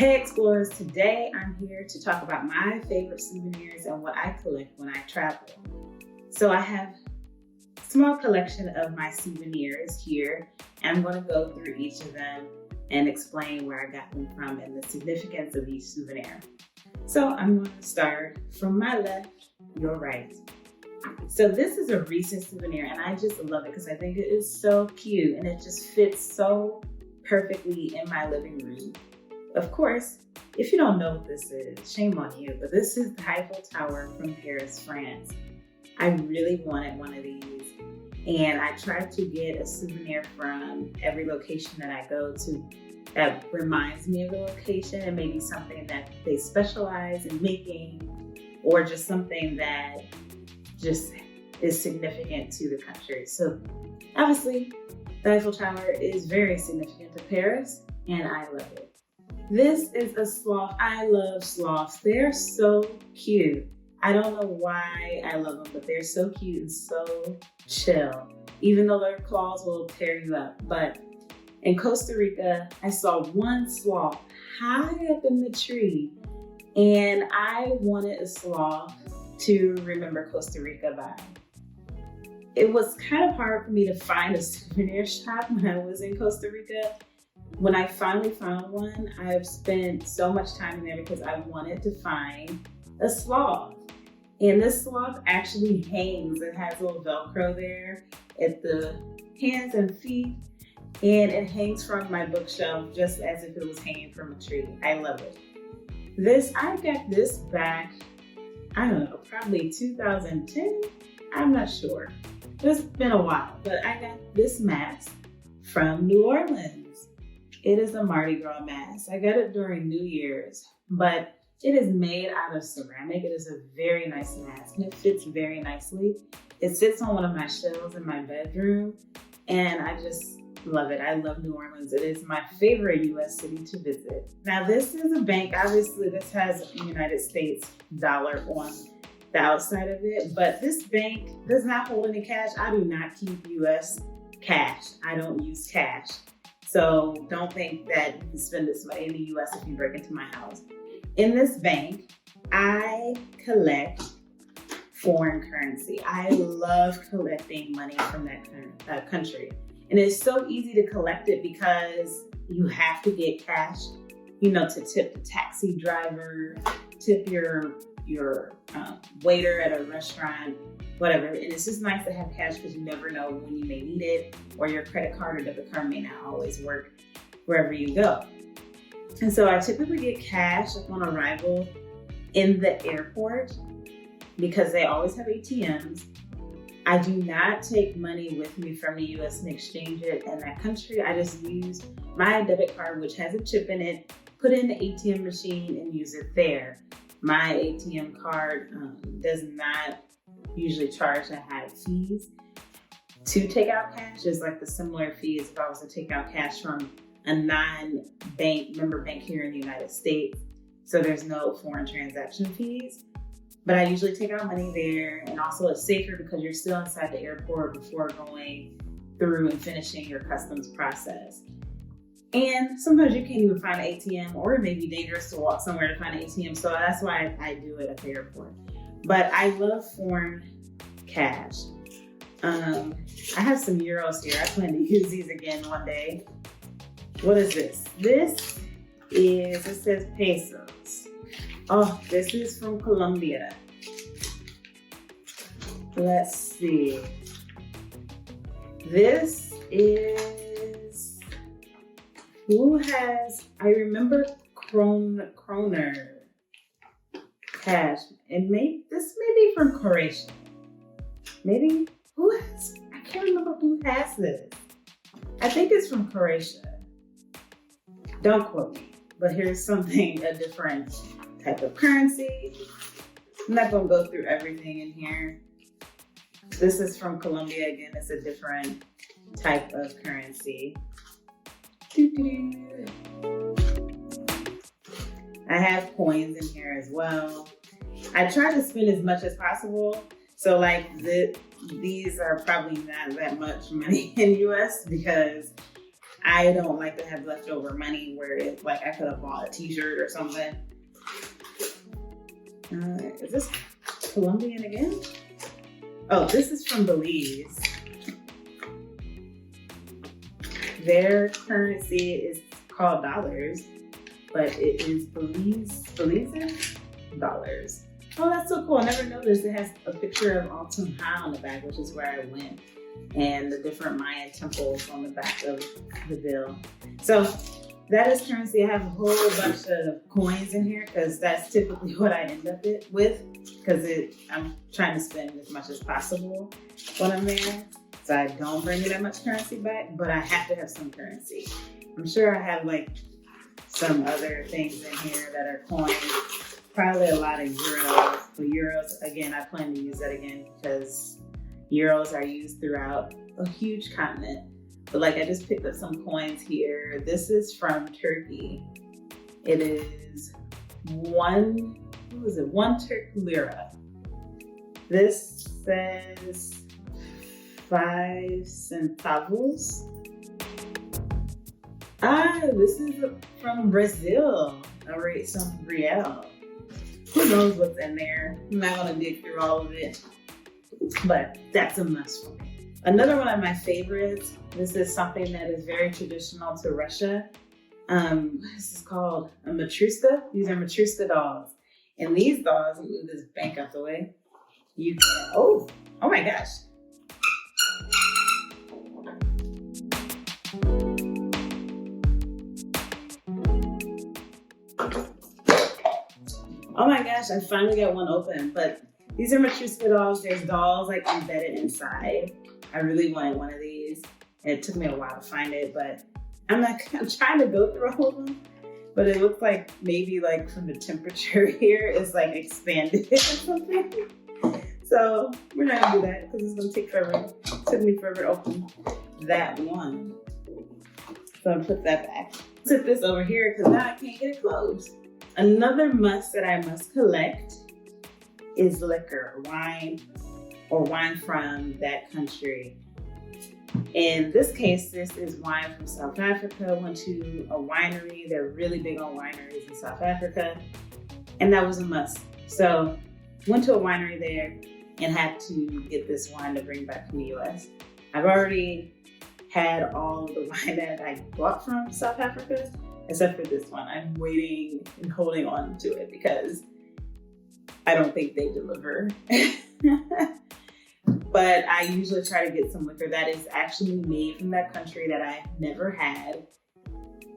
Hey Explorers, today I'm here to talk about my favorite souvenirs and what I collect when I travel. So I have a small collection of my souvenirs here, and I'm going to go through each of them and explain where I got them from and the significance of each souvenir. So I'm going to start from my left, your right. So this is a recent souvenir and I just love it because I think it is so cute and it just fits so perfectly in my living room. Of course, if you don't know what this is, shame on you, but this is the Eiffel Tower from Paris, France. I really wanted one of these, and I tried to get a souvenir from every location that I go to that reminds me of the location and maybe something that they specialize in making or just something that just is significant to the country. So obviously, the Eiffel Tower is very significant to Paris, and I love it. This is a sloth. I love sloths. They're so cute. I don't know why I love them, but they're so cute and so chill. Even though their claws will tear you up. But in Costa Rica, I saw one sloth high up in the tree, and I wanted a sloth to remember Costa Rica by. It was kind of hard for me to find a souvenir shop when I was in Costa Rica. When I finally found one, I've spent so much time in there because I wanted to find a sloth. And this sloth actually hangs. It has a little Velcro there at the hands and feet. And it hangs from my bookshelf just as if it was hanging from a tree. I love it. I got this back, I don't know, probably 2010. I'm not sure. It's been a while, but I got this mask from New Orleans. It is a Mardi Gras mask. I got it during New Year's, but it is made out of ceramic. It is a very nice mask and it fits very nicely. It sits on one of my shelves in my bedroom and I just love it. I love New Orleans. It is my favorite US city to visit. Now this is a bank. Obviously this has a United States dollar on the outside of it, but this bank does not hold any cash. I do not keep US cash. I don't use cash. So don't think that you can spend this money in the US if you break into my house. In this bank, I collect foreign currency. I love collecting money from that country. And it's so easy to collect it because you have to get cash, to tip the taxi driver, tip your waiter at a restaurant, whatever. And it's just nice to have cash because you never know when you may need it, or your credit card or debit card may not always work wherever you go. And so I typically get cash upon arrival in the airport because they always have ATMs. I do not take money with me from the US and exchange it in that country. I just use my debit card, which has a chip in it, put it in the ATM machine and use it there. My ATM card does not usually charge the high fees to take out cash. It's like the similar fees if I was to take out cash from a non-bank member bank here in the United States. So there's no foreign transaction fees. But I usually take out money there, and also it's safer because you're still inside the airport before going through and finishing your customs process. And sometimes you can't even find an ATM, or it may be dangerous to walk somewhere to find an ATM. So that's why I do it at the airport. But I love foreign cash. I have some euros here. I plan to use these again one day. What is this? It says pesos. Oh, this is from Colombia. Let's see. This is, I remember kroner cash. This may be from Croatia. Maybe, I can't remember who has this. I think it's from Croatia. Don't quote me, but here's something, a different type of currency. I'm not gonna go through everything in here. This is from Colombia. Again, it's a different type of currency. I have coins in here as well. I try to spend as much as possible. So like these are probably not that much money in US because I don't like to have leftover money where it's like I could have bought a t-shirt or something. Is this Colombian again? Oh, this is from Belize. Their currency is called dollars, but it is Belizean dollars. Oh, that's so cool. I never noticed it has a picture of Altamha on the back, which is where I went, and the different Mayan temples on the back of the bill. So that is currency. I have a whole bunch of coins in here because that's typically what I end up with, because I'm trying to spend as much as possible when I'm there. So I don't bring that much currency back, but I have to have some currency. I'm sure I have like some other things in here that are coins. Probably a lot of euros. But euros, again, I plan to use that again because euros are used throughout a huge continent. But like I just picked up some coins here. This is from Turkey. It is one Turk lira. This says 5 centavos. This is from Brazil. Some real. Who knows what's in there? I'm not gonna dig through all of it, but that's a must for me. Another one of my favorites, this is something that is very traditional to Russia. This is called a matryoshka. These are matryoshka dolls. And these dolls, let me move this bank out the way. You can, oh my gosh. Oh my gosh, I finally got one open, but these are matryoshka dolls. There's dolls like embedded inside. I really wanted one of these. And it took me a while to find it, but I'm trying to go through all of them, but it looks like maybe like from the temperature here, it's like expanded or something. So we're not gonna do that because it's gonna take forever. It took me forever to open that one. So I'll put that back. Put this over here because now I can't get it closed. Another must that I must collect is liquor, wine, or wine from that country. In this case, this is wine from South Africa. I went to a winery. They're really big on wineries in South Africa, and that was a must. So went to a winery there and had to get this wine to bring back from the US. I've already had all of the wine that I bought from South Africa, except for this one. I'm waiting and holding on to it because I don't think they deliver. But I usually try to get some liquor that is actually made from that country that I've never had.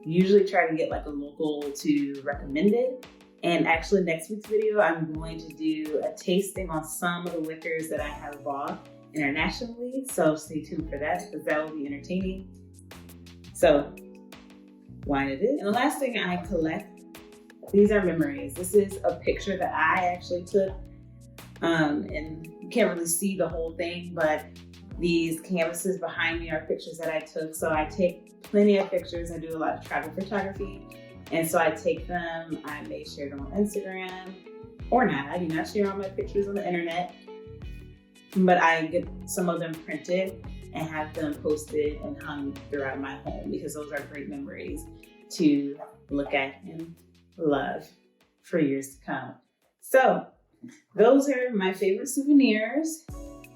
Usually try to get like a local to recommend it. And actually next week's video, I'm going to do a tasting on some of the liquors that I have bought internationally. So stay tuned for that because that will be entertaining. So wine it is. And the last thing I collect, these are memories. This is a picture that I actually took. And you can't really see the whole thing, but these canvases behind me are pictures that I took. So I take plenty of pictures. I do a lot of travel photography. And so I take them, I may share them on Instagram or not. I do not share all my pictures on the internet, but I get some of them printed and have them posted and hung throughout my home because those are great memories to look at and love for years to come. So those are my favorite souvenirs,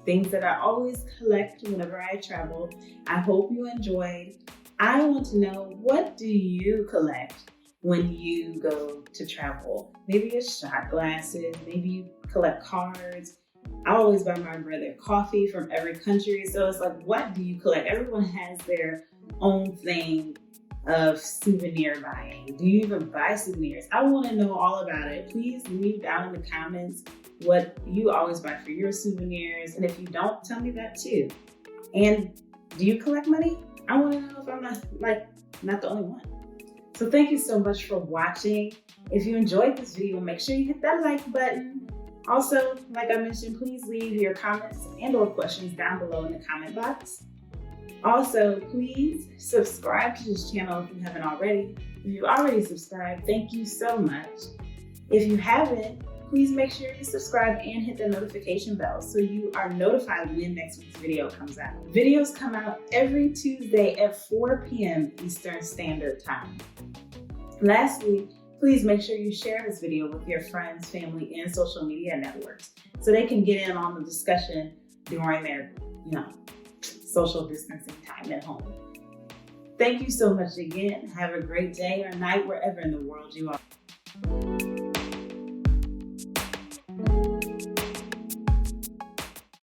things that I always collect whenever I travel. I hope you enjoyed. I want to know, what do you collect when you go to travel? Maybe it's shot glasses, maybe you collect cards. I always buy my brother coffee from every country. So it's like, what do you collect? Everyone has their own thing of souvenir buying. Do you even buy souvenirs? I want to know all about it. Please leave down in the comments what you always buy for your souvenirs. And if you don't, tell me that too. And do you collect money? I want to know if I'm not the only one. So thank you so much for watching. If you enjoyed this video, make sure you hit that like button. Also, like I mentioned, please leave your comments and/or questions down below in the comment box. Also, please subscribe to this channel if you haven't already. If you've already subscribed, thank you so much. If you haven't, please make sure you subscribe and hit the notification bell so you are notified when next week's video comes out. Videos come out every Tuesday at 4 p.m. Eastern Standard Time. Lastly, please make sure you share this video with your friends, family, and social media networks so they can get in on the discussion during their, social distancing time at home. Thank you so much again. Have a great day or night wherever in the world you are.